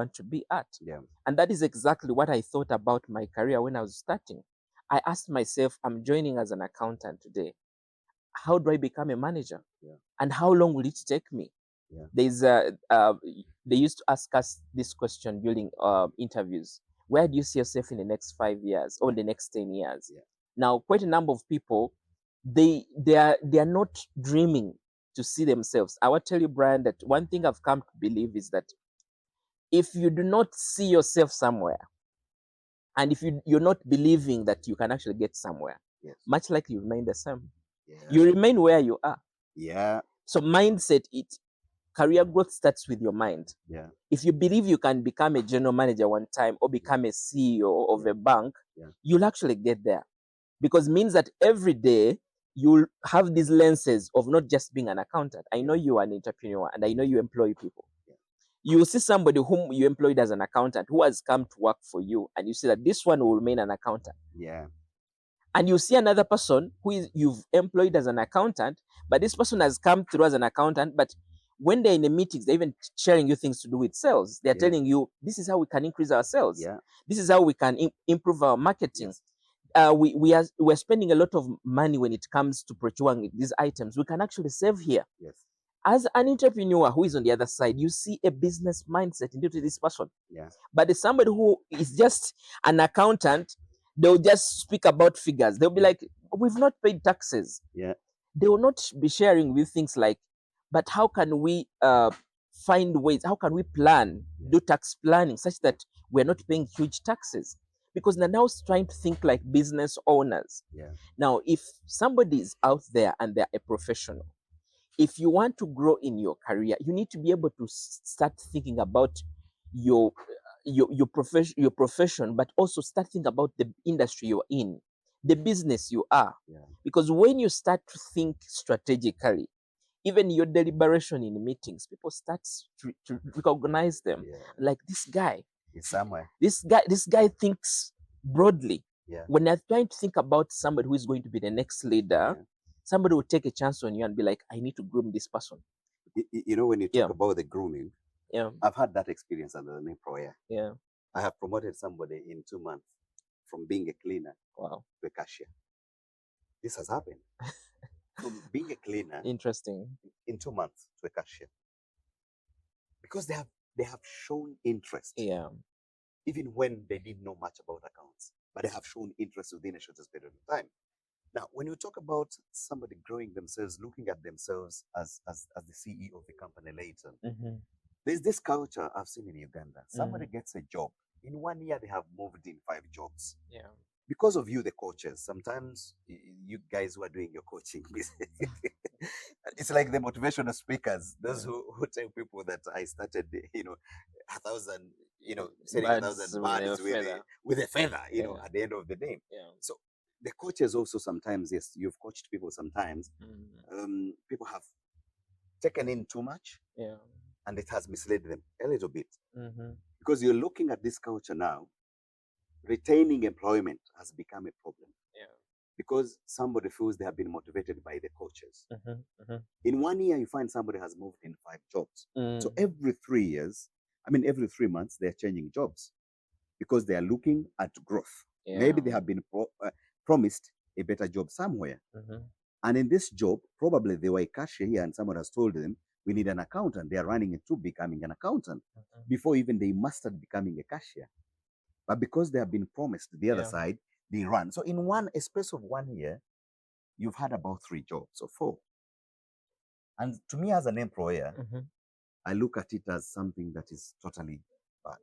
want to be at. Yeah. And that is exactly what I thought about my career when I was starting. I asked myself, I'm joining as an accountant today. How do I become a manager? Yeah. And how long will it take me? Yeah. There's they used to ask us this question during interviews. Where do you see yourself in the next 5 years or the next 10 years? Yeah. Now, quite a number of people, they are not dreaming to see themselves. I will tell you, Brian, that one thing I've come to believe is that if you do not see yourself somewhere, and if you're not believing that you can actually get somewhere, Yes. much likely you remain the same. Yeah. You remain where you are. Yeah. So mindset, career growth starts with your mind. Yeah. If you believe you can become a general manager one time or become a CEO of Yeah. a bank, Yeah. you'll actually get there. Because it means that every day you'll have these lenses of not just being an accountant. I know you are an entrepreneur and I know you employ people. Yeah. You will see somebody whom you employed as an accountant who has come to work for you, and you see that this one will remain an accountant. Yeah. And you see another person you've employed as an accountant, but this person has come through as an accountant, but when they're in the meetings, they're even sharing you things to do with sales. They're Yeah. telling you, this is how we can increase our sales. Yeah. This is how we can improve our marketing. Yes. We're spending a lot of money when it comes to procuring these items. We can actually save here. Yes. As an entrepreneur who is on the other side, you see a business mindset into this person. Yeah. But there's somebody who is just an accountant, they'll just speak about figures. They'll be like, we've not paid taxes. Yeah. They will not be sharing with things like, but how can we find ways? How can we plan, do tax planning such that we're not paying huge taxes? Because they're now trying to think like business owners. Yeah. Now, if somebody is out there and they're a professional, if you want to grow in your career, you need to be able to start thinking about your profession, but also start thinking about the industry you're in, the business you are. Yeah. Because when you start to think strategically, even your deliberation in meetings, people start to recognize them. Yeah. Like this guy, It's somewhere. this guy thinks broadly. Yeah. When they're trying to think about somebody who is going to be the next leader, Yeah. somebody will take a chance on you and be like, I need to groom this person. You know, when you talk Yeah. about the grooming, Yeah, I've had that experience as an employer. yeah. I have promoted somebody in 2 months from being a cleaner Wow. to a cashier. This has happened. From being a cleaner Interesting. in 2 months to a cashier. Because they have shown interest. Yeah. Even when they didn't know much about accounts, but they have shown interest within a shortest period of time. Now, when you talk about somebody growing themselves, looking at themselves as the CEO of the company later, Mm-hmm. there's this culture I've seen in Uganda. Somebody gets a job. In 1 year, they have moved in 5 jobs. Yeah. Because of you, the coaches, sometimes you guys who are doing your coaching business, it's like the motivational speakers, those who tell people that I started, 1,000, selling Birds 1,000 with a birds feather. with a feather, Yeah. at the end of the day. Yeah. So the coaches also sometimes, yes, you've coached people sometimes, Mm. people have taken in too much Yeah. and it has misled them a little bit. Mm-hmm. Because you're looking at this culture now, retaining employment has become a problem Yeah. because somebody feels they have been motivated by the coaches. Mm-hmm. Mm-hmm. In 1 year, you find somebody has moved in 5 jobs. So Mm. every 3 years, every 3 months, they're changing jobs because they are looking at growth. Yeah. Maybe they have been promised a better job somewhere. Mm-hmm. And in this job, probably they were a cashier here and someone has told them, we need an accountant. They are running into becoming an accountant before even they mastered becoming a cashier. But because they have been promised the other side, they run. So in a space of 1 year, you've had about 3 jobs or 4. And to me as an employer, Mm-hmm. I look at it as something that is totally bad.